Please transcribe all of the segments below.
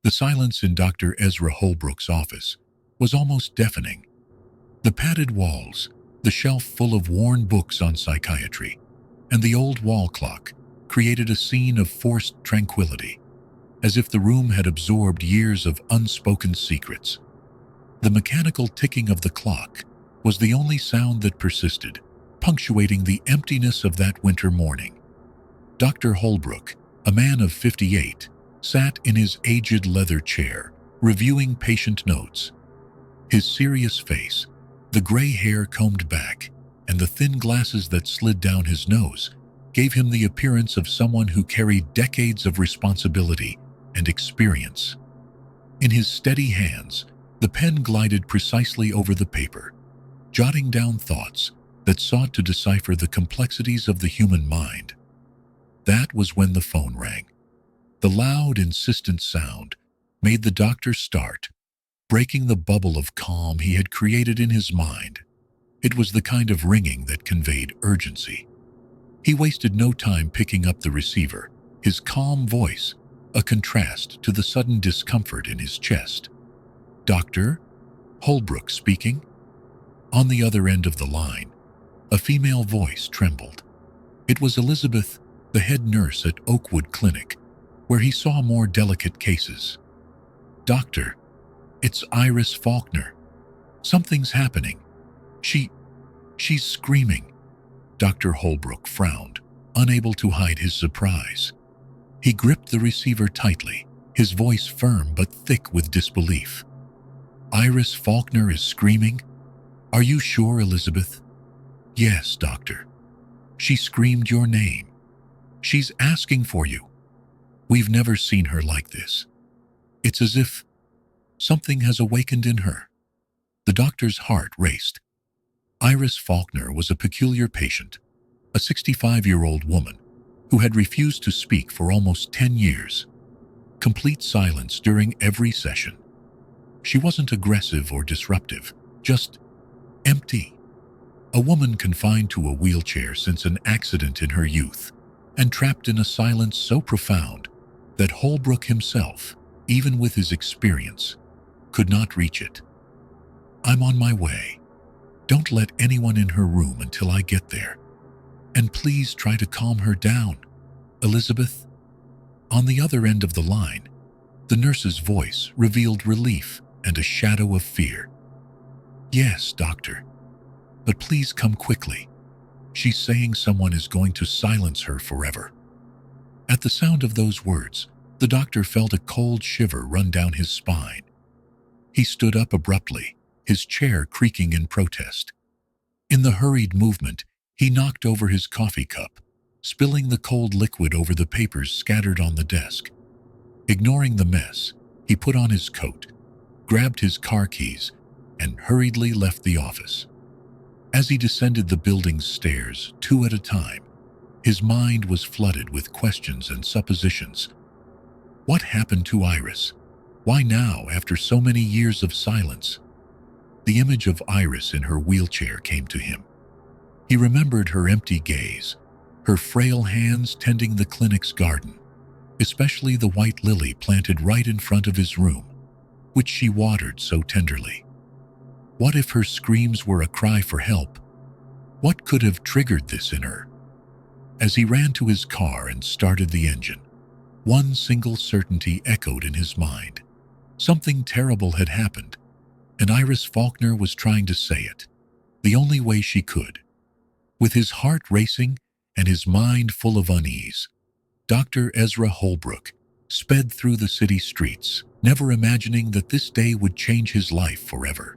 The silence in Dr. Ezra Holbrook's office was almost deafening. The padded walls, the shelf full of worn books on psychiatry, and the old wall clock created a scene of forced tranquility, as if the room had absorbed years of unspoken secrets. The mechanical ticking of the clock was the only sound that persisted, punctuating the emptiness of that winter morning. Dr. Holbrook, a man of 58, sat in his aged leather chair, reviewing patient notes. His serious face, the gray hair combed back, and the thin glasses that slid down his nose gave him the appearance of someone who carried decades of responsibility and experience. In his steady hands, the pen glided precisely over the paper, jotting down thoughts that sought to decipher the complexities of the human mind. That was when the phone rang. The loud, insistent sound made the doctor start, breaking the bubble of calm he had created in his mind. It was the kind of ringing that conveyed urgency. He wasted no time picking up the receiver, his calm voice a contrast to the sudden discomfort in his chest. "Dr. Holbrook speaking?" On the other end of the line, a female voice trembled. It was Elizabeth, the head nurse at Oakwood Clinic, where he saw more delicate cases. "Doctor, it's Iris Faulkner. Something's happening. She's screaming." Dr. Holbrook frowned, unable to hide his surprise. He gripped the receiver tightly, his voice firm but thick with disbelief. "Iris Faulkner is screaming? Are you sure, Elizabeth?" "Yes, doctor. She screamed your name. She's asking for you. We've never seen her like this. It's as if something has awakened in her." The doctor's heart raced. Iris Faulkner was a peculiar patient, a 65-year-old woman who had refused to speak for almost 10 years. Complete silence during every session. She wasn't aggressive or disruptive, just empty. A woman confined to a wheelchair since an accident in her youth, and trapped in a silence so profound that Holbrook himself, even with his experience, could not reach it. "I'm on my way. Don't let anyone in her room until I get there. And please try to calm her down, Elizabeth." On the other end of the line, the nurse's voice revealed relief and a shadow of fear. "Yes, doctor. But please come quickly. She's saying someone is going to silence her forever." At the sound of those words, the doctor felt a cold shiver run down his spine. He stood up abruptly, his chair creaking in protest. In the hurried movement, he knocked over his coffee cup, spilling the cold liquid over the papers scattered on the desk. Ignoring the mess, he put on his coat, grabbed his car keys, and hurriedly left the office. As he descended the building's stairs, two at a time, his mind was flooded with questions and suppositions. What happened to Iris? Why now, after so many years of silence? The image of Iris in her wheelchair came to him. He remembered her empty gaze, her frail hands tending the clinic's garden, especially the white lily planted right in front of his room, which she watered so tenderly. What if her screams were a cry for help? What could have triggered this in her? As he ran to his car and started the engine, one single certainty echoed in his mind. Something terrible had happened, and Iris Faulkner was trying to say it, the only way she could. With his heart racing and his mind full of unease, Dr. Ezra Holbrook sped through the city streets, never imagining that this day would change his life forever.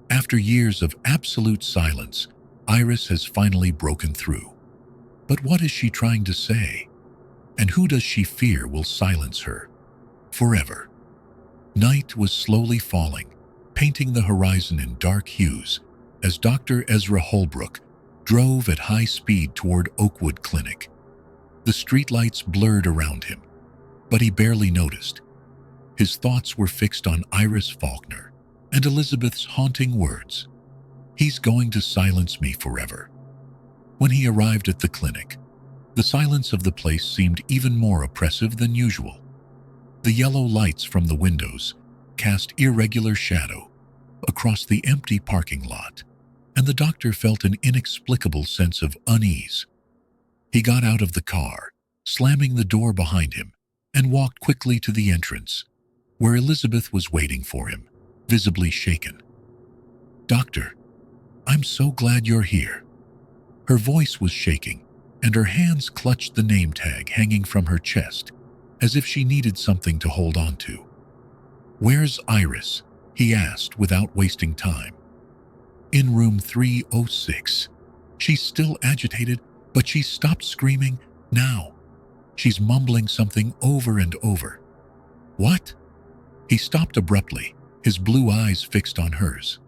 After years of absolute silence, Iris has finally broken through. But what is she trying to say? And who does she fear will silence her forever? Night was slowly falling, painting the horizon in dark hues as Dr. Ezra Holbrook drove at high speed toward Oakwood Clinic. The streetlights blurred around him, but he barely noticed. His thoughts were fixed on Iris Faulkner and Elizabeth's haunting words. "He's going to silence me forever." When he arrived at the clinic, the silence of the place seemed even more oppressive than usual. The yellow lights from the windows cast irregular shadow across the empty parking lot, and the doctor felt an inexplicable sense of unease. He got out of the car, slamming the door behind him, and walked quickly to the entrance, where Elizabeth was waiting for him, visibly shaken. "Doctor, I'm so glad you're here." Her voice was shaking, and her hands clutched the name tag hanging from her chest, as if she needed something to hold on to. "Where's Iris?" he asked without wasting time. "In room 306. She's still agitated, but she's stopped screaming now. She's mumbling something over and over." "What?" He stopped abruptly, his blue eyes fixed on hers.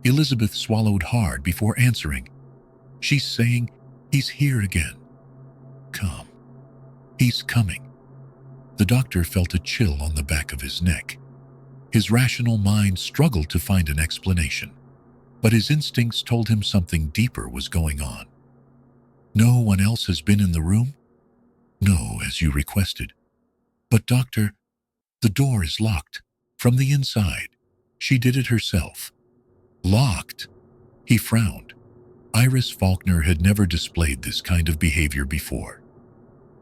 Elizabeth swallowed hard before answering. "She's saying he's here again. Come. He's coming." The doctor felt a chill on the back of his neck. His rational mind struggled to find an explanation, but his instincts told him something deeper was going on. "No one else has been in the room?" "No, as you requested." "But doctor, the door is locked from the inside. She did it herself." "Locked?" He frowned. Iris Faulkner had never displayed this kind of behavior before.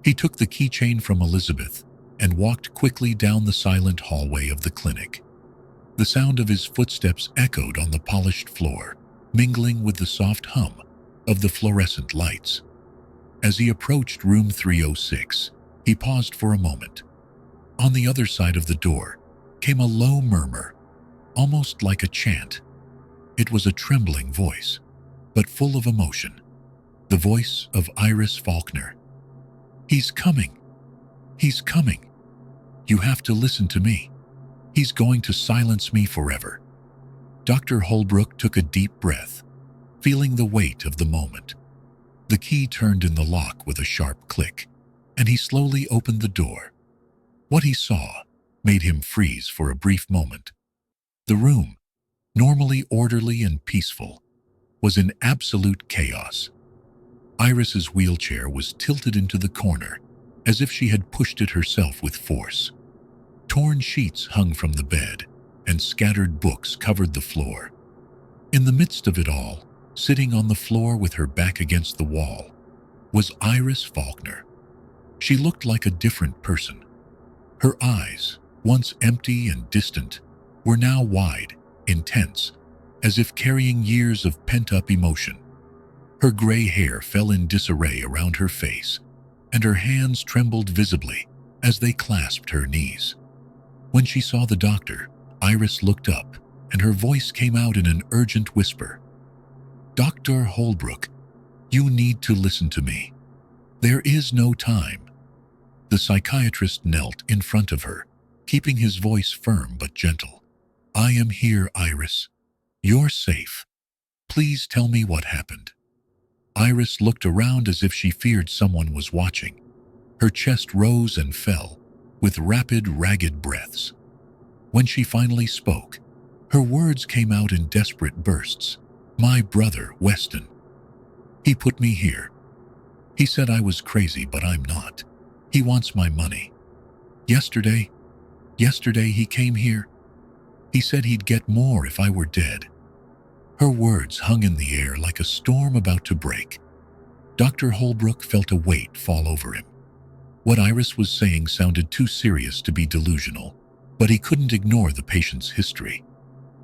He took the keychain from Elizabeth and walked quickly down the silent hallway of the clinic. The sound of his footsteps echoed on the polished floor, mingling with the soft hum of the fluorescent lights. As he approached room 306, he paused for a moment. On the other side of the door came a low murmur, almost like a chant. It was a trembling voice, but full of emotion. The voice of Iris Faulkner. "He's coming. He's coming. You have to listen to me. He's going to silence me forever." Dr. Holbrook took a deep breath, feeling the weight of the moment. The key turned in the lock with a sharp click, and he slowly opened the door. What he saw made him freeze for a brief moment. The room, normally orderly and peaceful, was in absolute chaos. Iris's wheelchair was tilted into the corner, as if she had pushed it herself with force. Torn sheets hung from the bed, and scattered books covered the floor. In the midst of it all, sitting on the floor with her back against the wall, was Iris Faulkner. She looked like a different person. Her eyes, once empty and distant, were now wide, intense, as if carrying years of pent-up emotion. Her gray hair fell in disarray around her face, and her hands trembled visibly as they clasped her knees. When she saw the doctor, Iris looked up, and her voice came out in an urgent whisper. "Dr. Holbrook, you need to listen to me. There is no time." The psychiatrist knelt in front of her, keeping his voice firm but gentle. "I am here, Iris. You're safe. Please tell me what happened." Iris looked around as if she feared someone was watching. Her chest rose and fell, with rapid, ragged breaths. When she finally spoke, her words came out in desperate bursts. "My brother, Weston. He put me here. He said I was crazy, but I'm not. He wants my money. Yesterday he came here. He said he'd get more if I were dead." Her words hung in the air like a storm about to break. Dr. Holbrook felt a weight fall over him. What Iris was saying sounded too serious to be delusional, but he couldn't ignore the patient's history.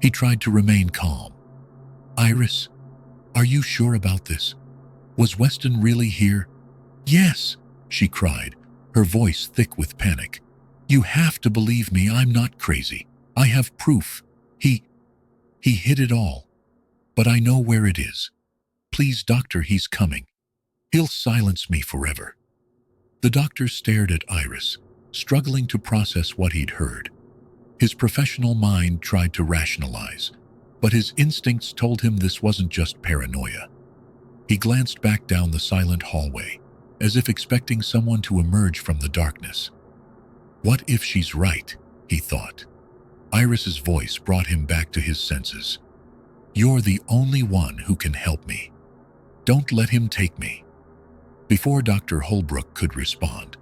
He tried to remain calm. "Iris, are you sure about this? Was Weston really here?" "Yes," she cried, her voice thick with panic. "You have to believe me, I'm not crazy. I have proof. He hid it all. But I know where it is. Please, doctor, he's coming. He'll silence me forever." The doctor stared at Iris, struggling to process what he'd heard. His professional mind tried to rationalize, but his instincts told him this wasn't just paranoia. He glanced back down the silent hallway, as if expecting someone to emerge from the darkness. "What if she's right?" he thought. Iris's voice brought him back to his senses. "You're the only one who can help me. Don't let him take me." Before Dr. Holbrook could respond,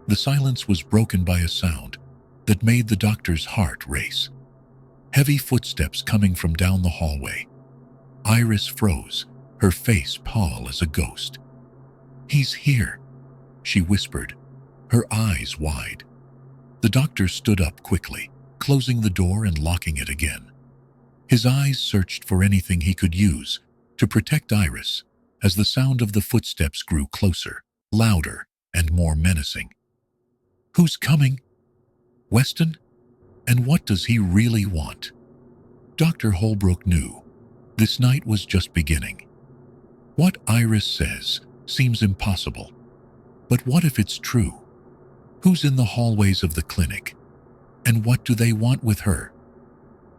the silence was broken by a sound, that made the doctor's heart race. Heavy footsteps coming from down the hallway. Iris froze, her face pale as a ghost. "He's here," she whispered, her eyes wide. The doctor stood up quickly, closing the door and locking it again. His eyes searched for anything he could use to protect Iris as the sound of the footsteps grew closer, louder, and more menacing. "Who's coming? Weston? And what does he really want?" Dr. Holbrook knew this night was just beginning. What Iris says seems impossible. But what if it's true? Who's in the hallways of the clinic? And what do they want with her?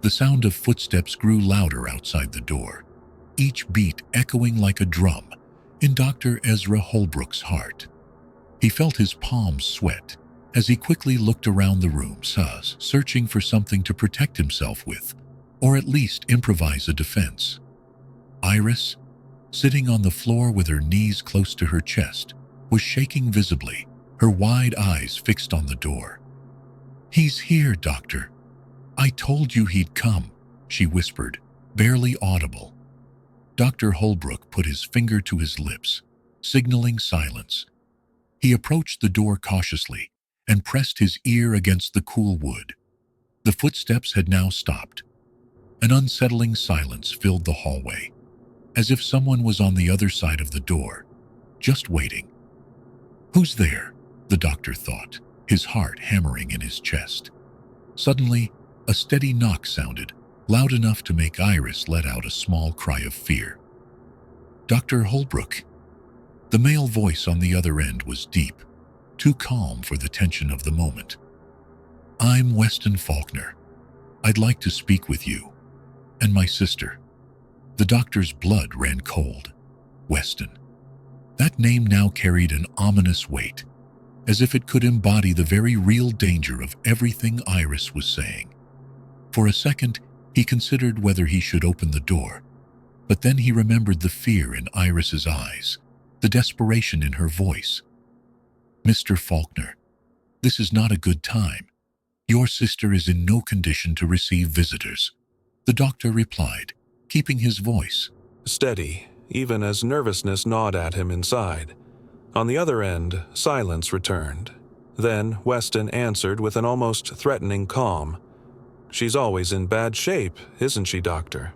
The sound of footsteps grew louder outside the door, each beat echoing like a drum in Dr. Ezra Holbrook's heart. He felt his palms sweat as he quickly looked around the room, searching for something to protect himself with, or at least improvise a defense. Iris, sitting on the floor with her knees close to her chest, was shaking visibly, her wide eyes fixed on the door. "He's here, doctor. I told you he'd come," she whispered, barely audible. Dr. Holbrook put his finger to his lips, signaling silence. He approached the door cautiously and pressed his ear against the cool wood. The footsteps had now stopped. An unsettling silence filled the hallway, as if someone was on the other side of the door, just waiting. "Who's there?" the doctor thought, his heart hammering in his chest. Suddenly, a steady knock sounded, loud enough to make Iris let out a small cry of fear. "Dr. Holbrook." The male voice on the other end was deep, too calm for the tension of the moment. "I'm Weston Faulkner. I'd like to speak with you. And my sister." The doctor's blood ran cold. Weston. That name now carried an ominous weight, as if it could embody the very real danger of everything Iris was saying. For a second, he considered whether he should open the door, but then he remembered the fear in Iris's eyes, the desperation in her voice. "Mr. Faulkner, this is not a good time. Your sister is in no condition to receive visitors," the doctor replied, keeping his voice steady, even as nervousness gnawed at him inside. On the other end, silence returned. Then Weston answered with an almost threatening calm. "She's always in bad shape, isn't she, doctor?"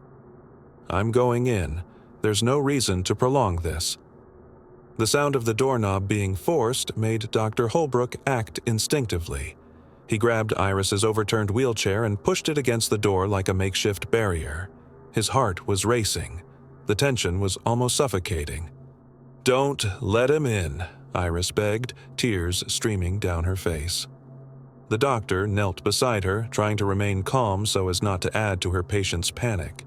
"I'm going in. There's no reason to prolong this." The sound of the doorknob being forced made Dr. Holbrook act instinctively. He grabbed Iris's overturned wheelchair and pushed it against the door like a makeshift barrier. His heart was racing. The tension was almost suffocating. "Don't let him in," Iris begged, tears streaming down her face. The doctor knelt beside her, trying to remain calm so as not to add to her patient's panic.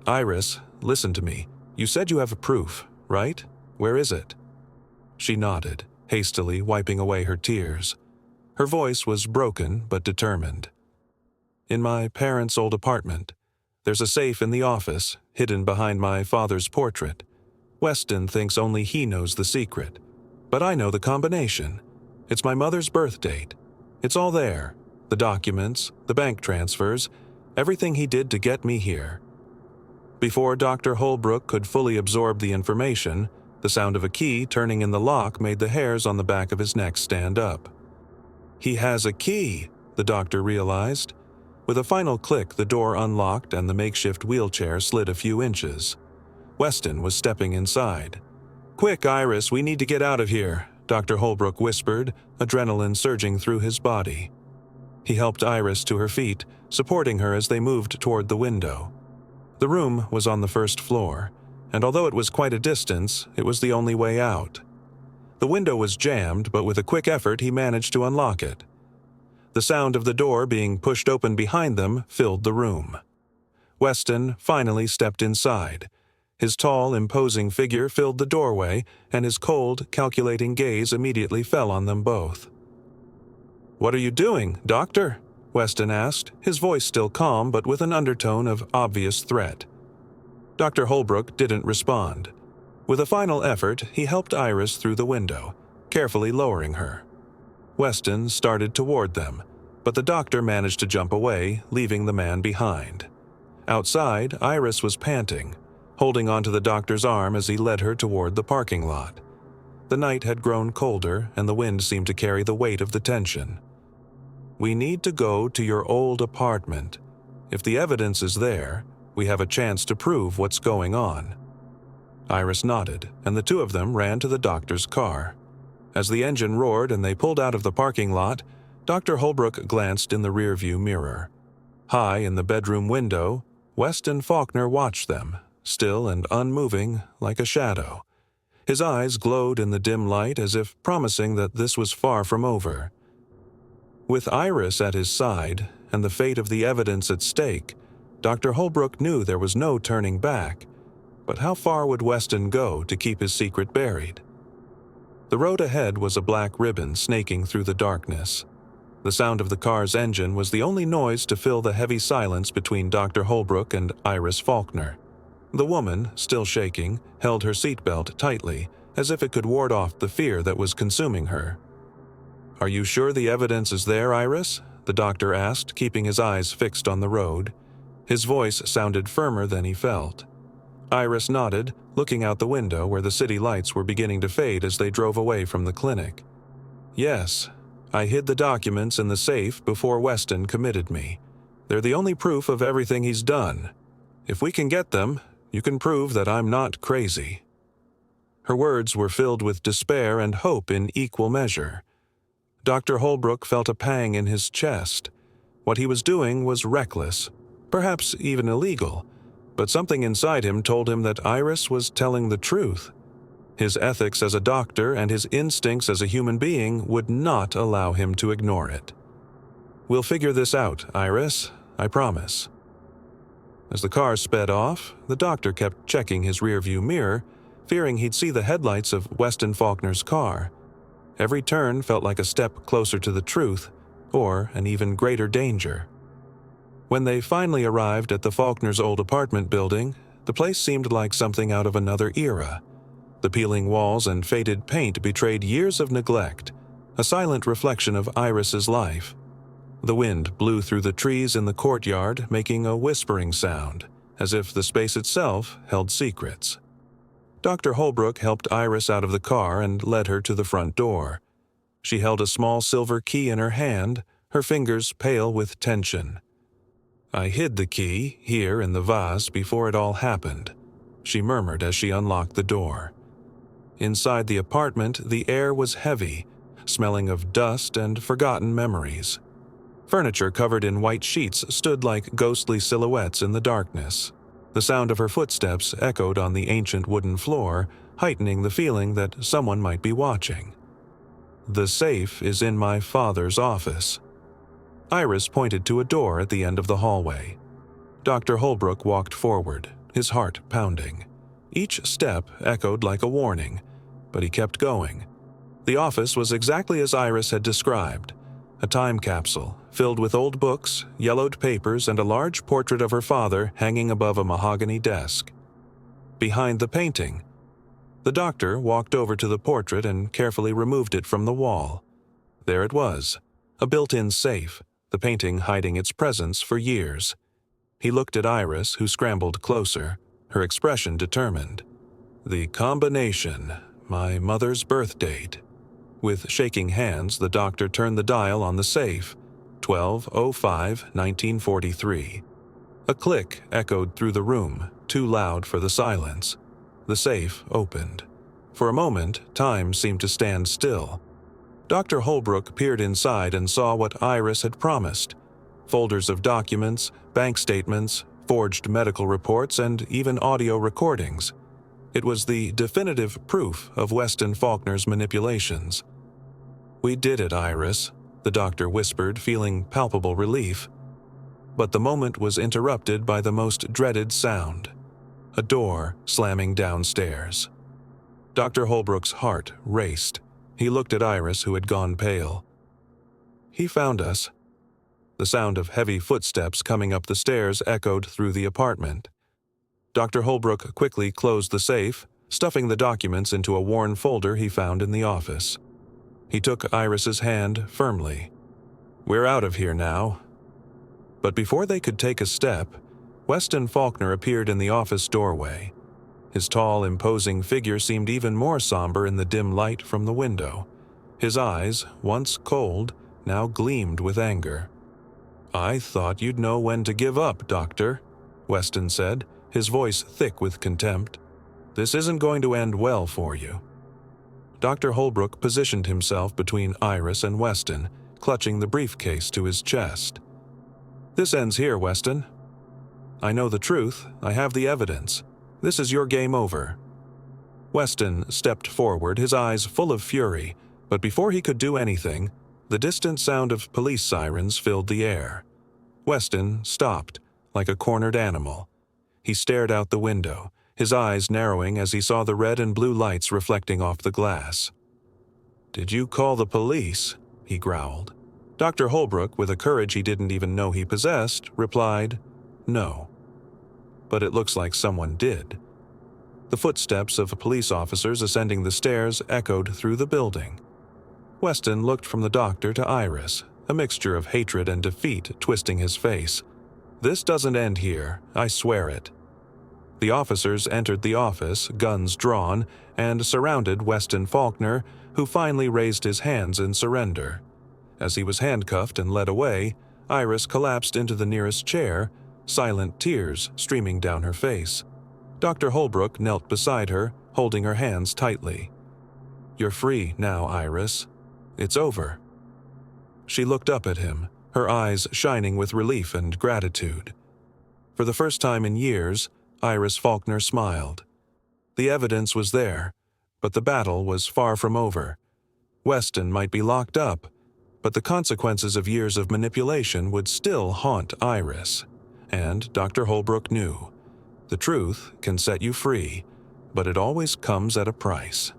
"Iris, listen to me. You said you have proof, right? Where is it?" She nodded, hastily wiping away her tears. Her voice was broken but determined. "In my parents' old apartment. There's a safe in the office, hidden behind my father's portrait. Weston thinks only he knows the secret. But I know the combination. It's my mother's birth date. It's all there. The documents, the bank transfers, everything he did to get me here." Before Dr. Holbrook could fully absorb the information, the sound of a key turning in the lock made the hairs on the back of his neck stand up. "He has a key," the doctor realized. With a final click, the door unlocked and the makeshift wheelchair slid a few inches. Weston was stepping inside. "Quick, Iris, we need to get out of here," Dr. Holbrook whispered, adrenaline surging through his body. He helped Iris to her feet, supporting her as they moved toward the window. The room was on the first floor, and although it was quite a distance, it was the only way out. The window was jammed, but with a quick effort he managed to unlock it. The sound of the door being pushed open behind them filled the room. Weston finally stepped inside. His tall, imposing figure filled the doorway, and his cold, calculating gaze immediately fell on them both. "What are you doing, doctor?" Weston asked, his voice still calm but with an undertone of obvious threat. Dr. Holbrook didn't respond. With a final effort, he helped Iris through the window, carefully lowering her. Weston started toward them. but the doctor managed to jump away, leaving the man behind. Outside, Iris was panting, holding onto the doctor's arm as he led her toward the parking lot. The night had grown colder, and the wind seemed to carry the weight of the tension. "We need to go to your old apartment. If the evidence is there, we have a chance to prove what's going on." Iris nodded, and the two of them ran to the doctor's car. As the engine roared and they pulled out of the parking lot, Dr. Holbrook glanced in the rearview mirror. High in the bedroom window, Weston Faulkner watched them, still and unmoving like a shadow. His eyes glowed in the dim light as if promising that this was far from over. With Iris at his side and the fate of the evidence at stake, Dr. Holbrook knew there was no turning back. But how far would Weston go to keep his secret buried? The road ahead was a black ribbon snaking through the darkness. The sound of the car's engine was the only noise to fill the heavy silence between Dr. Holbrook and Iris Faulkner. The woman, still shaking, held her seatbelt tightly, as if it could ward off the fear that was consuming her. "Are you sure the evidence is there, Iris?" the doctor asked, keeping his eyes fixed on the road. His voice sounded firmer than he felt. Iris nodded, looking out the window where the city lights were beginning to fade as they drove away from the clinic. "Yes, I hid the documents in the safe before Weston committed me. They're the only proof of everything he's done. If we can get them, you can prove that I'm not crazy." Her words were filled with despair and hope in equal measure. Dr. Holbrook felt a pang in his chest. What he was doing was reckless, perhaps even illegal, but something inside him told him that Iris was telling the truth. His ethics as a doctor and his instincts as a human being would not allow him to ignore it. "We'll figure this out, Iris, I promise." As the car sped off, the doctor kept checking his rearview mirror, fearing he'd see the headlights of Weston Faulkner's car. Every turn felt like a step closer to the truth, or an even greater danger. When they finally arrived at the Faulkners' old apartment building, the place seemed like something out of another era. The peeling walls and faded paint betrayed years of neglect, a silent reflection of Iris's life. The wind blew through the trees in the courtyard, making a whispering sound, as if the space itself held secrets. Dr. Holbrook helped Iris out of the car and led her to the front door. She held a small silver key in her hand, her fingers pale with tension. "I hid the key here in the vase before it all happened," she murmured as she unlocked the door. Inside the apartment, the air was heavy, smelling of dust and forgotten memories. Furniture covered in white sheets stood like ghostly silhouettes in the darkness. The sound of her footsteps echoed on the ancient wooden floor, heightening the feeling that someone might be watching. "The safe is in my father's office." Iris pointed to a door at the end of the hallway. Dr. Holbrook walked forward, his heart pounding. Each step echoed like a warning, but he kept going. The office was exactly as Iris had described, a time capsule filled with old books, yellowed papers, and a large portrait of her father hanging above a mahogany desk. Behind the painting, the doctor walked over to the portrait and carefully removed it from the wall. There it was, a built-in safe, the painting hiding its presence for years. He looked at Iris, who scrambled closer, her expression determined. "The combination, my mother's birth date." With shaking hands, the doctor turned the dial on the safe, 12:05/1943. A click echoed through the room, too loud for the silence. The safe opened. For a moment, time seemed to stand still. Dr. Holbrook peered inside and saw what Iris had promised: folders of documents, bank statements, forged medical reports, and even audio recordings. It was the definitive proof of Weston Faulkner's manipulations. "We did it, Iris," the doctor whispered, feeling palpable relief. But the moment was interrupted by the most dreaded sound: a door slamming downstairs. Dr. Holbrook's heart raced. He looked at Iris, who had gone pale. "He found us." The sound of heavy footsteps coming up the stairs echoed through the apartment. Dr. Holbrook quickly closed the safe, stuffing the documents into a worn folder he found in the office. He took Iris's hand firmly. We're out of here now." But before they could take a step, Weston Faulkner appeared in the office doorway. His tall, imposing figure seemed even more somber in the dim light from the window. His eyes, once cold, now gleamed with anger. "I thought you'd know when to give up, Doctor," Weston said, his voice thick with contempt. "This isn't going to end well for you." Dr. Holbrook positioned himself between Iris and Weston, clutching the briefcase to his chest. "This ends here, Weston. I know the truth. I have the evidence. This is your game over." Weston stepped forward, his eyes full of fury, but before he could do anything, the distant sound of police sirens filled the air. Weston stopped, like a cornered animal. He stared out the window, his eyes narrowing as he saw the red and blue lights reflecting off the glass. "Did you call the police?" he growled. Dr. Holbrook, with a courage he didn't even know he possessed, replied, "No." "But it looks like someone did." The footsteps of police officers ascending the stairs echoed through the building. Weston looked from the doctor to Iris, a mixture of hatred and defeat twisting his face. "This doesn't end here, I swear it." The officers entered the office, guns drawn, and surrounded Weston Faulkner, who finally raised his hands in surrender. As he was handcuffed and led away, Iris collapsed into the nearest chair, silent tears streaming down her face. Dr. Holbrook knelt beside her, holding her hands tightly. "You're free now, Iris. It's over." She looked up at him, her eyes shining with relief and gratitude. For the first time in years, Iris Faulkner smiled. The evidence was there, but the battle was far from over. Weston might be locked up, but the consequences of years of manipulation would still haunt Iris. And Dr. Holbrook knew. The truth can set you free, but it always comes at a price.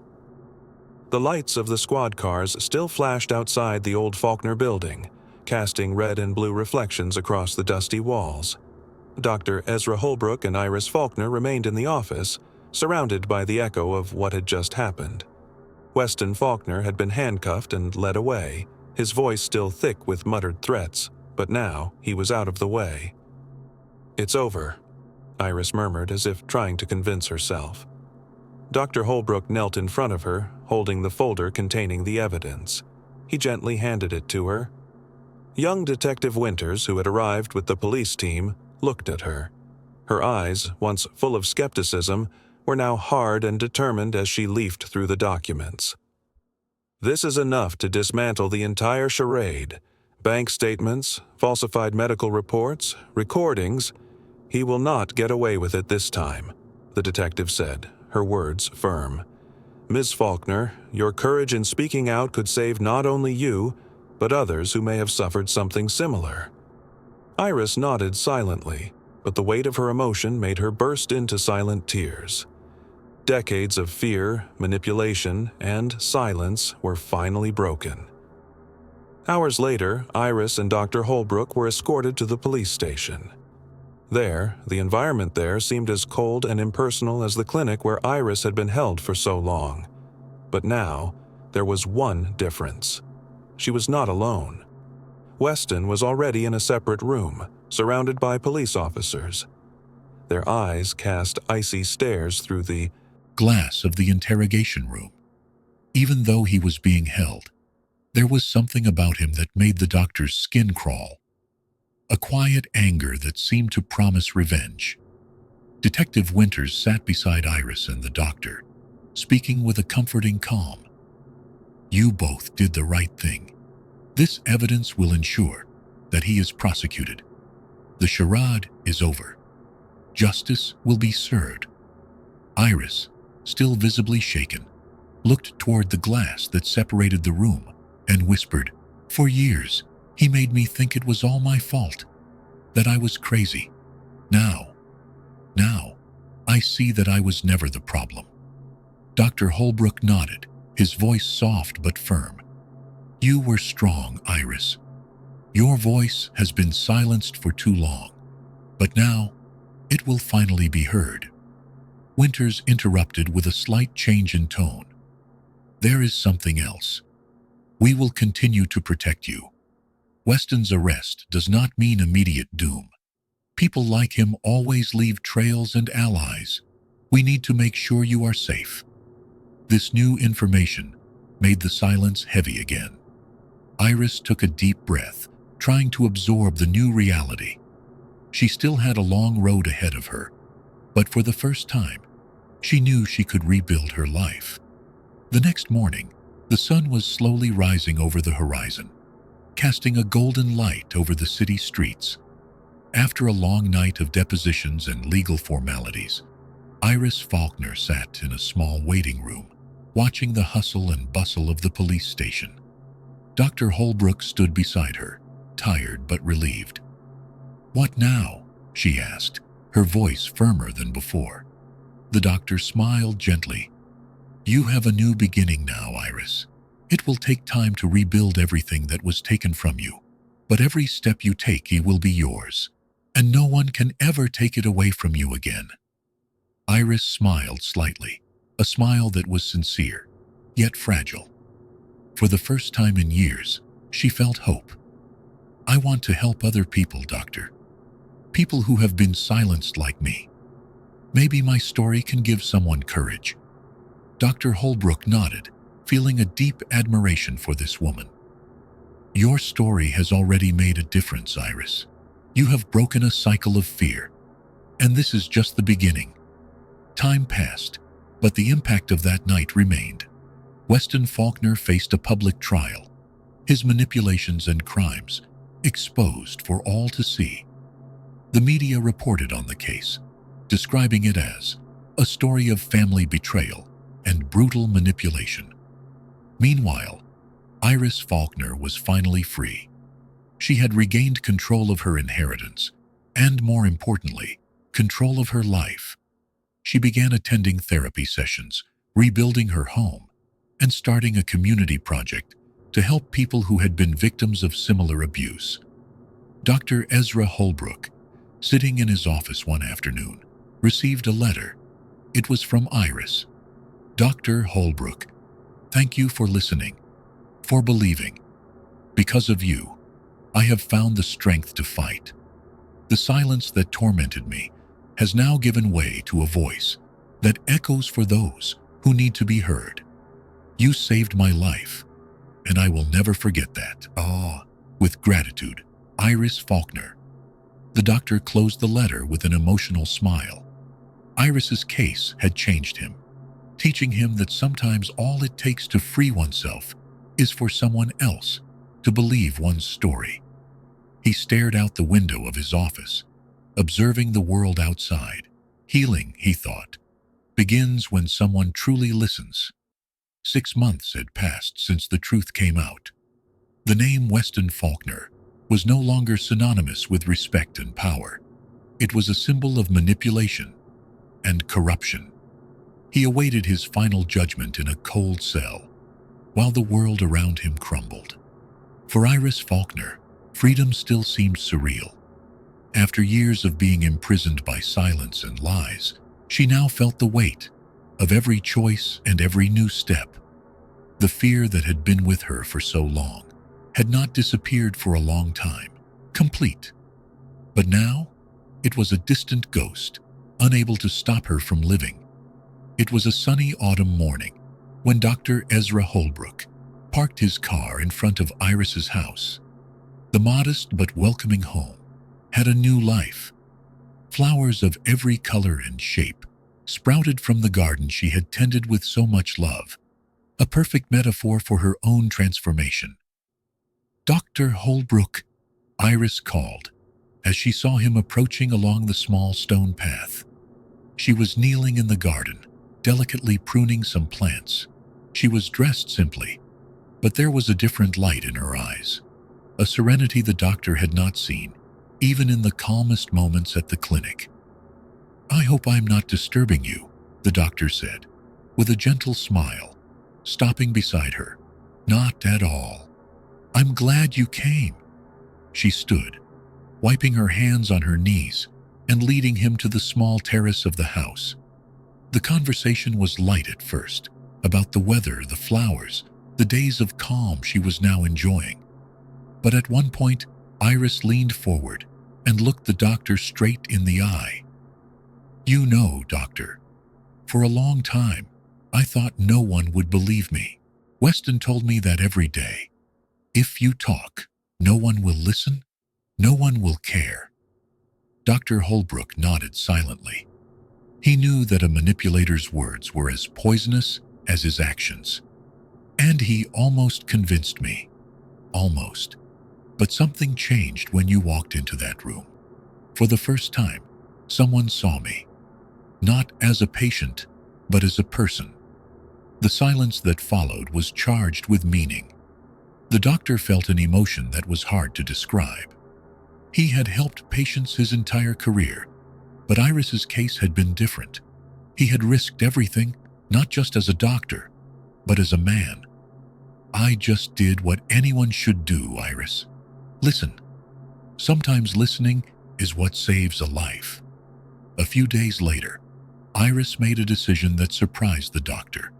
The lights of the squad cars still flashed outside the old Faulkner building, casting red and blue reflections across the dusty walls. Dr. Ezra Holbrook and Iris Faulkner remained in the office, surrounded by the echo of what had just happened. Weston Faulkner had been handcuffed and led away, his voice still thick with muttered threats, but now he was out of the way. "It's over," Iris murmured as if trying to convince herself. Dr. Holbrook knelt in front of her, holding the folder containing the evidence. He gently handed it to her. Young Detective Winters, who had arrived with the police team, looked at her. Her eyes, once full of skepticism, were now hard and determined as she leafed through the documents. "This is enough to dismantle the entire charade. Bank statements, falsified medical reports, recordings. He will not get away with it this time," the detective said, her words firm. "Ms. Faulkner, your courage in speaking out could save not only you, but others who may have suffered something similar." Iris nodded silently, but the weight of her emotion made her burst into silent tears. Decades of fear, manipulation, and silence were finally broken. Hours later, Iris and Dr. Holbrook were escorted to the police station. There, the environment there seemed as cold and impersonal as the clinic where Iris had been held for so long. But now, there was one difference. She was not alone. Weston was already in a separate room, surrounded by police officers. Their eyes cast icy stares through the glass of the interrogation room. Even though he was being held, there was something about him that made the doctor's skin crawl. A quiet anger that seemed to promise revenge. Detective Winters sat beside Iris and the doctor, speaking with a comforting calm. "You both did the right thing. This evidence will ensure that he is prosecuted. The charade is over. Justice will be served." Iris, still visibly shaken, looked toward the glass that separated the room and whispered, "For years, he made me think it was all my fault, that I was crazy. Now, I see that I was never the problem." Dr. Holbrook nodded, his voice soft but firm. "You were strong, Iris. Your voice has been silenced for too long, but now it will finally be heard." Winters interrupted with a slight change in tone. "There is something else. We will continue to protect you. Weston's arrest does not mean immediate doom. People like him always leave trails and allies. We need to make sure you are safe." This new information made the silence heavy again. Iris took a deep breath, trying to absorb the new reality. She still had a long road ahead of her, but for the first time, she knew she could rebuild her life. The next morning, the sun was slowly rising over the horizon, casting a golden light over the city streets. After a long night of depositions and legal formalities, Iris Faulkner sat in a small waiting room, watching the hustle and bustle of the police station. Dr. Holbrook stood beside her, tired but relieved. "What now?" she asked, her voice firmer than before. The doctor smiled gently. "You have a new beginning now, Iris. It will take time to rebuild everything that was taken from you, but every step you take, it will be yours, and no one can ever take it away from you again." Iris smiled slightly, a smile that was sincere, yet fragile. For the first time in years, she felt hope. "I want to help other people, Doctor. People who have been silenced like me. Maybe my story can give someone courage." Dr. Holbrook nodded, feeling a deep admiration for this woman. "Your story has already made a difference, Iris. You have broken a cycle of fear, and this is just the beginning." Time passed, but the impact of that night remained. Weston Faulkner faced a public trial, his manipulations and crimes exposed for all to see. The media reported on the case, describing it as a story of family betrayal and brutal manipulation. Meanwhile, Iris Faulkner was finally free. She had regained control of her inheritance, and more importantly, control of her life. She began attending therapy sessions, rebuilding her home, and starting a community project to help people who had been victims of similar abuse. Dr. Ezra Holbrook, sitting in his office one afternoon, received a letter. It was from Iris. "Dr. Holbrook, thank you for listening, for believing. Because of you, I have found the strength to fight. The silence that tormented me has now given way to a voice that echoes for those who need to be heard. You saved my life, and I will never forget that. With gratitude, Iris Faulkner." The doctor closed the letter with an emotional smile. Iris's case had changed him, teaching him that sometimes all it takes to free oneself is for someone else to believe one's story. He stared out the window of his office, observing the world outside. Healing, he thought, begins when someone truly listens. 6 months had passed since the truth came out. The name Weston Faulkner was no longer synonymous with respect and power. It was a symbol of manipulation and corruption. He awaited his final judgment in a cold cell, while the world around him crumbled. For Iris Faulkner, freedom still seemed surreal. After years of being imprisoned by silence and lies, she now felt the weight of every choice and every new step. The fear that had been with her for so long had not disappeared for a long time, complete. But now, it was a distant ghost, unable to stop her from living. It was a sunny autumn morning when Dr. Ezra Holbrook parked his car in front of Iris's house. The modest but welcoming home had a new life. Flowers of every color and shape sprouted from the garden she had tended with so much love, a perfect metaphor for her own transformation. "Dr. Holbrook," Iris called, as she saw him approaching along the small stone path. She was kneeling in the garden, delicately pruning some plants. She was dressed simply, but there was a different light in her eyes, a serenity the doctor had not seen, even in the calmest moments at the clinic. "I hope I'm not disturbing you," the doctor said, with a gentle smile, stopping beside her. "Not at all. I'm glad you came." She stood, wiping her hands on her knees and leading him to the small terrace of the house. The conversation was light at first, about the weather, the flowers, the days of calm she was now enjoying. But at one point, Iris leaned forward and looked the doctor straight in the eye. "You know, doctor, for a long time, I thought no one would believe me. Weston told me that every day. If you talk, no one will listen, no one will care." Dr. Holbrook nodded silently. He knew that a manipulator's words were as poisonous as his actions. "And he almost convinced me. Almost. But something changed when you walked into that room. For the first time, someone saw me. Not as a patient, but as a person." The silence that followed was charged with meaning. The doctor felt an emotion that was hard to describe. He had helped patients his entire career, but Iris's case had been different. He had risked everything, not just as a doctor, but as a man. "I just did what anyone should do, Iris. Listen. Sometimes listening is what saves a life." A few days later, Iris made a decision that surprised the doctor.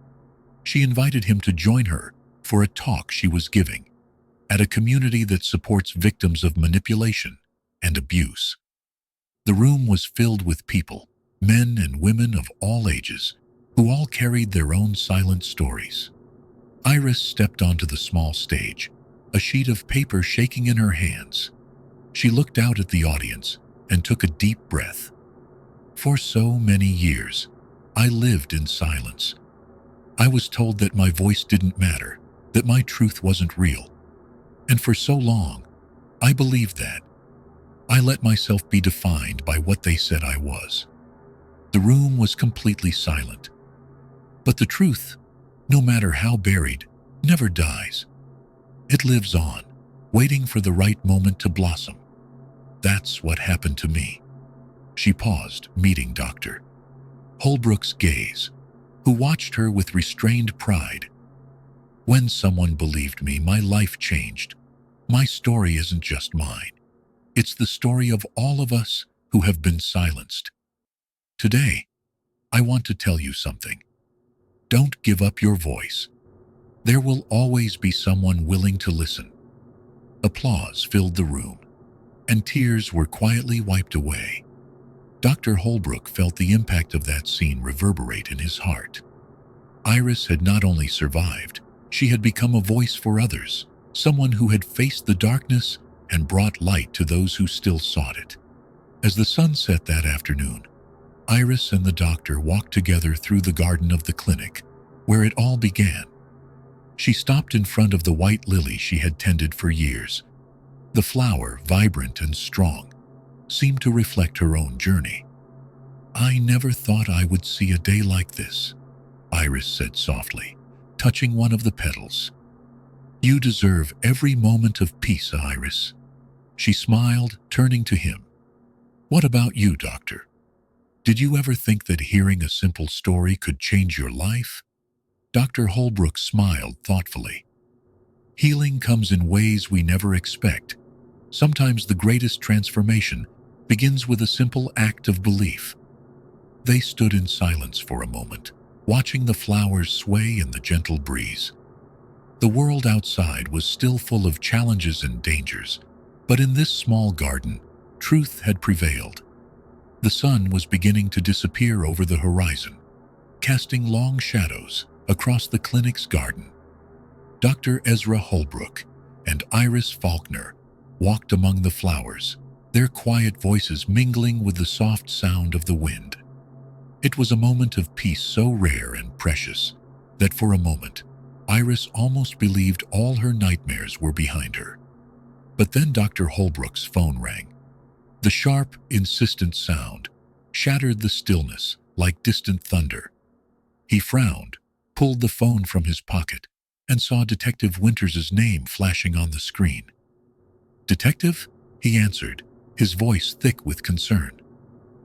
She invited him to join her for a talk she was giving at a community that supports victims of manipulation and abuse. The room was filled with people, men and women of all ages, who all carried their own silent stories. Iris stepped onto the small stage, a sheet of paper shaking in her hands. She looked out at the audience and took a deep breath. "For so many years, I lived in silence. I was told that my voice didn't matter, that my truth wasn't real. And for so long, I believed that. I let myself be defined by what they said I was." The room was completely silent. But the truth, no matter how buried, never dies. It lives on, waiting for the right moment to blossom. That's what happened to me. She paused, meeting Dr. Holbrook's gaze, who watched her with restrained pride. "When someone believed me, my life changed. My story isn't just mine. It's the story of all of us who have been silenced. Today, I want to tell you something. Don't give up your voice. There will always be someone willing to listen." Applause filled the room, and tears were quietly wiped away. Dr. Holbrook felt the impact of that scene reverberate in his heart. Iris had not only survived, she had become a voice for others, someone who had faced the darkness and brought light to those who still sought it. As the sun set that afternoon, Iris and the doctor walked together through the garden of the clinic, where it all began. She stopped in front of the white lily she had tended for years. The flower, vibrant and strong, seemed to reflect her own journey. "I never thought I would see a day like this," Iris said softly, touching one of the petals. "You deserve every moment of peace, Iris." She smiled, turning to him. "What about you, doctor? Did you ever think that hearing a simple story could change your life?" Dr. Holbrook smiled thoughtfully. "Healing comes in ways we never expect. Sometimes the greatest transformation begins with a simple act of belief." They stood in silence for a moment, watching the flowers sway in the gentle breeze. The world outside was still full of challenges and dangers, but in this small garden, truth had prevailed. The sun was beginning to disappear over the horizon, casting long shadows across the clinic's garden. Dr. Ezra Holbrook and Iris Faulkner walked among the flowers, their quiet voices mingling with the soft sound of the wind. It was a moment of peace so rare and precious that for a moment, Iris almost believed all her nightmares were behind her. But then Dr. Holbrook's phone rang. The sharp, insistent sound shattered the stillness like distant thunder. He frowned, pulled the phone from his pocket, and saw Detective Winters' name flashing on the screen. "Detective?" he answered, his voice thick with concern.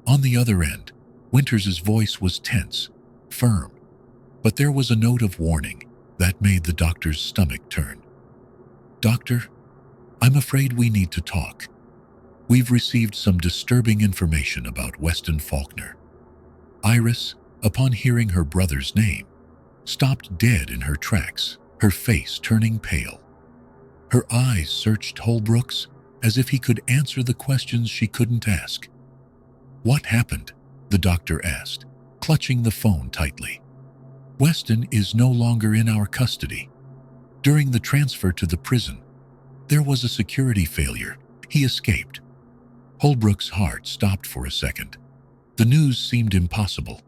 On the other end, Winters' voice was tense, firm, but there was a note of warning that made the doctor's stomach turn. "Doctor, I'm afraid we need to talk. We've received some disturbing information about Weston Faulkner." Iris, upon hearing her brother's name, stopped dead in her tracks, her face turning pale. Her eyes searched Holbrook's as if he could answer the questions she couldn't ask. "What happened?" the doctor asked, clutching the phone tightly. "Weston is no longer in our custody. During the transfer to the prison, there was a security failure. He escaped." Holbrook's heart stopped for a second. The news seemed impossible.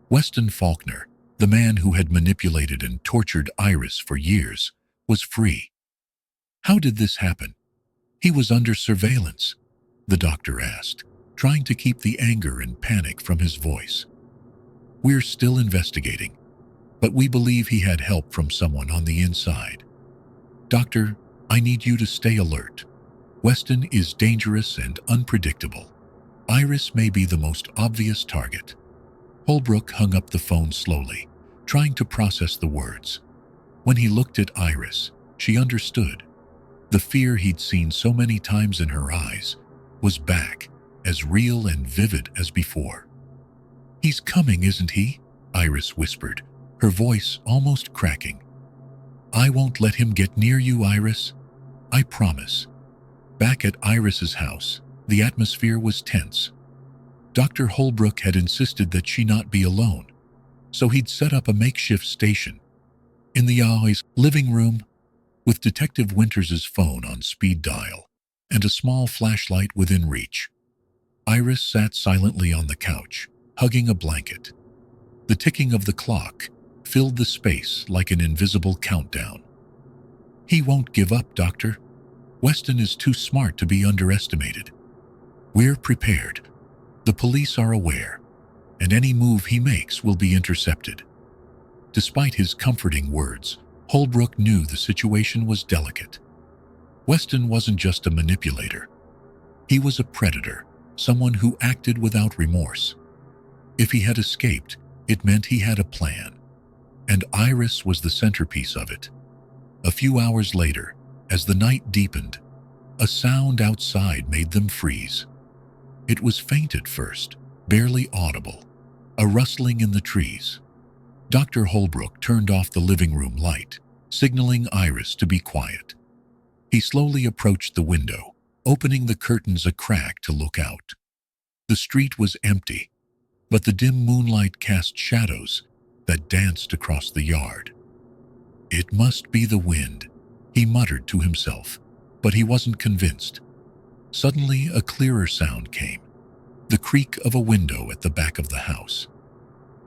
Weston Faulkner, the man who had manipulated and tortured Iris for years, was free. "How did this happen?" "He was under surveillance," the doctor asked, trying to keep the anger and panic from his voice. "We're still investigating, but we believe he had help from someone on the inside. Doctor, I need you to stay alert. Weston is dangerous and unpredictable. Iris may be the most obvious target." Holbrook hung up the phone slowly, trying to process the words. When he looked at Iris, she understood. The fear he'd seen so many times in her eyes was back, as real and vivid as before. "He's coming, isn't he?" Iris whispered, her voice almost cracking. "I won't let him get near you, Iris. I promise." Back at Iris's house, the atmosphere was tense. Dr. Holbrook had insisted that she not be alone, so he'd set up a makeshift station in the Yahweh's living room with Detective Winters's phone on speed dial and a small flashlight within reach. Iris sat silently on the couch, hugging a blanket. The ticking of the clock filled the space like an invisible countdown. "He won't give up, Doctor. Weston is too smart to be underestimated. We're prepared. The police are aware, and any move he makes will be intercepted." Despite his comforting words, Holbrook knew the situation was delicate. Weston wasn't just a manipulator. He was a predator, someone who acted without remorse. If he had escaped, it meant he had a plan, and Iris was the centerpiece of it. A few hours later, as the night deepened, a sound outside made them freeze. It was faint at first, barely audible, a rustling in the trees. Dr. Holbrook turned off the living room light, signaling Iris to be quiet. He slowly approached the window, opening the curtains a crack to look out. The street was empty, but the dim moonlight cast shadows that danced across the yard. "It must be the wind," he muttered to himself, but he wasn't convinced. Suddenly, a clearer sound came, the creak of a window at the back of the house.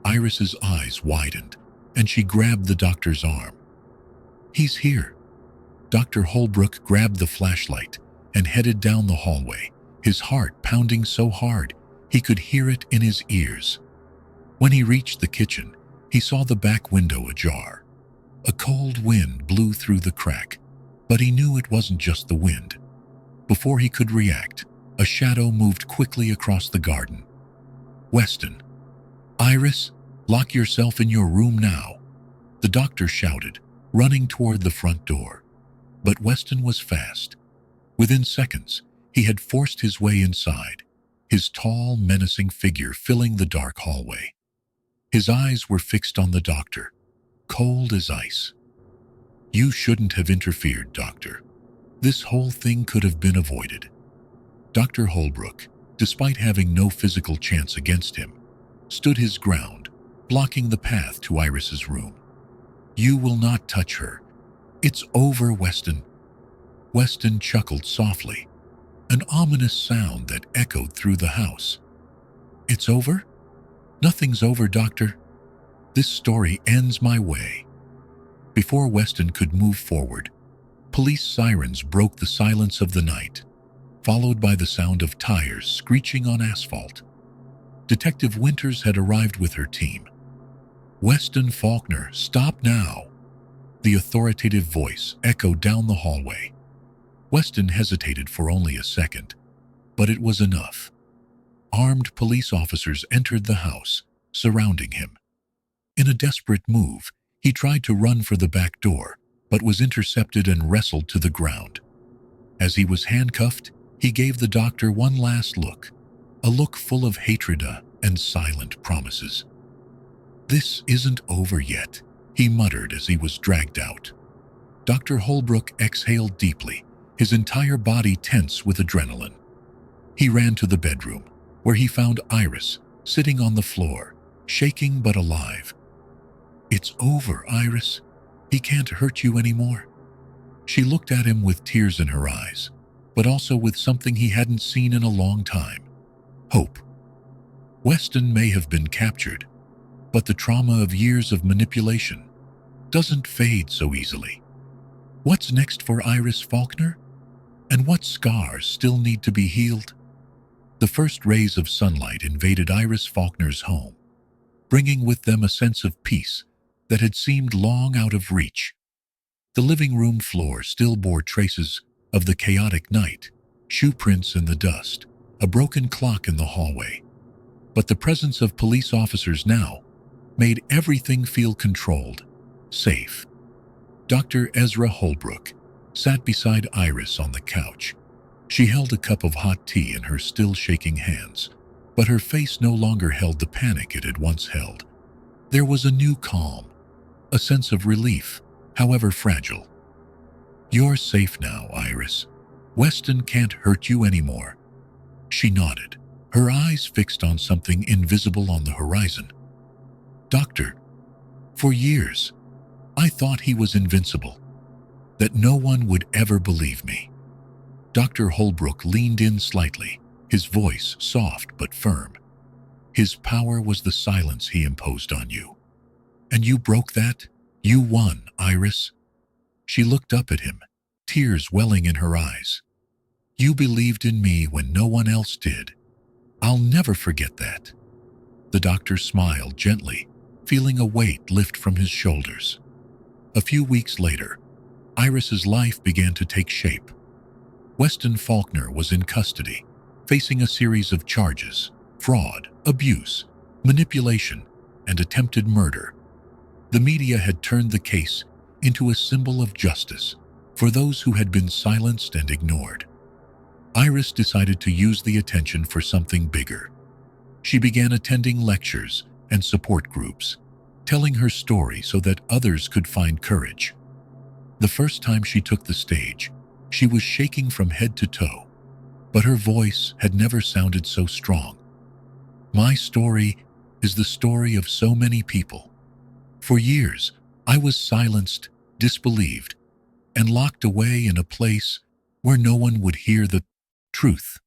Iris's eyes widened, and she grabbed the doctor's arm. "He's here." Dr. Holbrook grabbed the flashlight and headed down the hallway, his heart pounding so hard he could hear it in his ears. When he reached the kitchen, he saw the back window ajar. A cold wind blew through the crack, but he knew it wasn't just the wind. Before he could react, a shadow moved quickly across the garden. "Weston." "Iris, lock yourself in your room now," the doctor shouted, running toward the front door. But Weston was fast. Within seconds, he had forced his way inside, his tall, menacing figure filling the dark hallway. His eyes were fixed on the doctor, cold as ice. "You shouldn't have interfered, Doctor. This whole thing could have been avoided." Dr. Holbrook, despite having no physical chance against him, stood his ground, blocking the path to Iris's room. "You will not touch her. It's over, Weston." Weston chuckled softly, an ominous sound that echoed through the house. "It's over? Nothing's over, Doctor. This story ends my way." Before Weston could move forward, police sirens broke the silence of the night, followed by the sound of tires screeching on asphalt. Detective Winters had arrived with her team. "Weston Faulkner, stop now!" The authoritative voice echoed down the hallway. Weston hesitated for only a second, but it was enough. Armed police officers entered the house, surrounding him. In a desperate move, he tried to run for the back door, but was intercepted and wrestled to the ground. As he was handcuffed, he gave the doctor one last look, a look full of hatred and silent promises. "This isn't over yet," he muttered as he was dragged out. Dr. Holbrook exhaled deeply, his entire body tense with adrenaline. He ran to the bedroom, where he found Iris sitting on the floor, shaking but alive. "It's over, Iris. He can't hurt you anymore." She looked at him with tears in her eyes, but also with something he hadn't seen in a long time: hope. Weston may have been captured, but the trauma of years of manipulation doesn't fade so easily. What's next for Iris Faulkner? And what scars still need to be healed? The first rays of sunlight invaded Iris Faulkner's home, bringing with them a sense of peace that had seemed long out of reach. The living room floor still bore traces of the chaotic night: shoe prints in the dust, a broken clock in the hallway. But the presence of police officers now made everything feel controlled, safe. Dr. Ezra Holbrook sat beside Iris on the couch. She held a cup of hot tea in her still shaking hands, but her face no longer held the panic it had once held. There was a new calm, a sense of relief, however fragile. "You're safe now, Iris. Weston can't hurt you anymore." She nodded, her eyes fixed on something invisible on the horizon. "Doctor, for years, I thought he was invincible, that no one would ever believe me." Dr. Holbrook leaned in slightly, his voice soft but firm. "His power was the silence he imposed on you. And you broke that? You won, Iris." She looked up at him, tears welling in her eyes. "You believed in me when no one else did. I'll never forget that." The doctor smiled gently, feeling a weight lift from his shoulders. A few weeks later, Iris's life began to take shape. Weston Faulkner was in custody, facing a series of charges: fraud, abuse, manipulation, and attempted murder. The media had turned the case into a symbol of justice for those who had been silenced and ignored. Iris decided to use the attention for something bigger. She began attending lectures and support groups, telling her story so that others could find courage. The first time she took the stage, she was shaking from head to toe, but her voice had never sounded so strong. "My story is the story of so many people. For years, I was silenced, disbelieved, and locked away in a place where no one would hear the truth.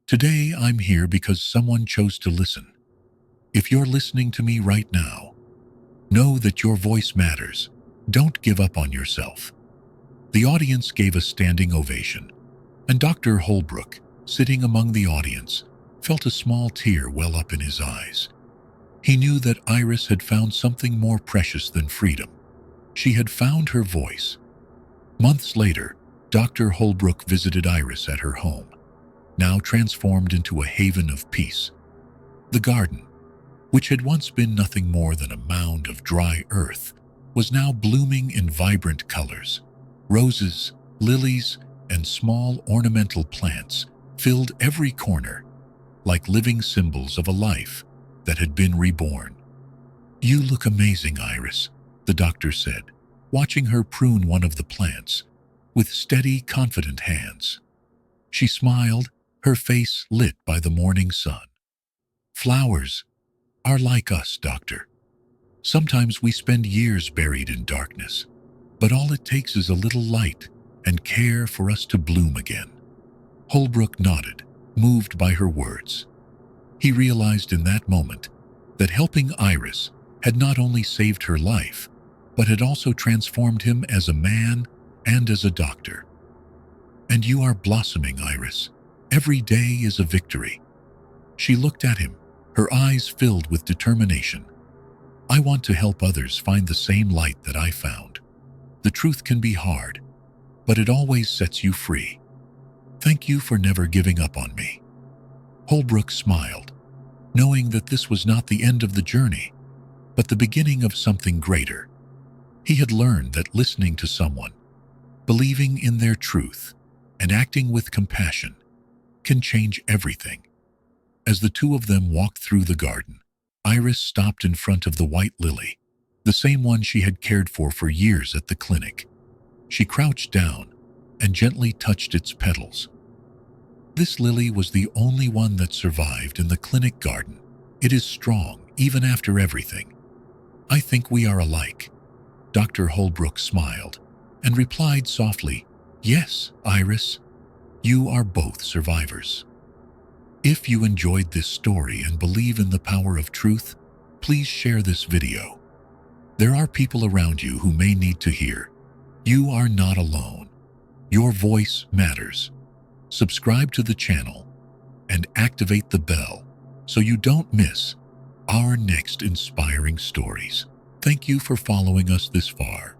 Today, I'm here because someone chose to listen. If you're listening to me right now, know that your voice matters. Don't give up on yourself." The audience gave a standing ovation, and Dr. Holbrook, sitting among the audience, felt a small tear well up in his eyes. He knew that Iris had found something more precious than freedom. She had found her voice. Months later, Dr. Holbrook visited Iris at her home, now transformed into a haven of peace. The garden, which had once been nothing more than a mound of dry earth, was now blooming in vibrant colors. Roses, lilies, and small ornamental plants filled every corner, like living symbols of a life that had been reborn. "You look amazing, Iris," the doctor said, watching her prune one of the plants with steady, confident hands. She smiled, her face lit by the morning sun. "Flowers are like us, doctor. Sometimes we spend years buried in darkness, but all it takes is a little light and care for us to bloom again." Holbrook nodded, moved by her words. He realized in that moment that helping Iris had not only saved her life, but had also transformed him as a man and as a doctor. "And you are blossoming, Iris. Every day is a victory." She looked at him, her eyes filled with determination. "I want to help others find the same light that I found. The truth can be hard, but it always sets you free. Thank you for never giving up on me." Holbrook smiled, knowing that this was not the end of the journey, but the beginning of something greater. He had learned that listening to someone, believing in their truth, and acting with compassion can change everything. As the two of them walked through the garden, Iris stopped in front of the white lily, the same one she had cared for years at the clinic. She crouched down and gently touched its petals. This lily was the only one that survived in the clinic garden. It is strong, even after everything. I think we are alike. Dr. Holbrook smiled and replied softly, "Yes, Iris, you are both survivors." If you enjoyed this story and believe in the power of truth, please share this video. There are people around you who may need to hear. You are not alone. Your voice matters. Subscribe to the channel and activate the bell so you don't miss our next inspiring stories. Thank you for following us this far.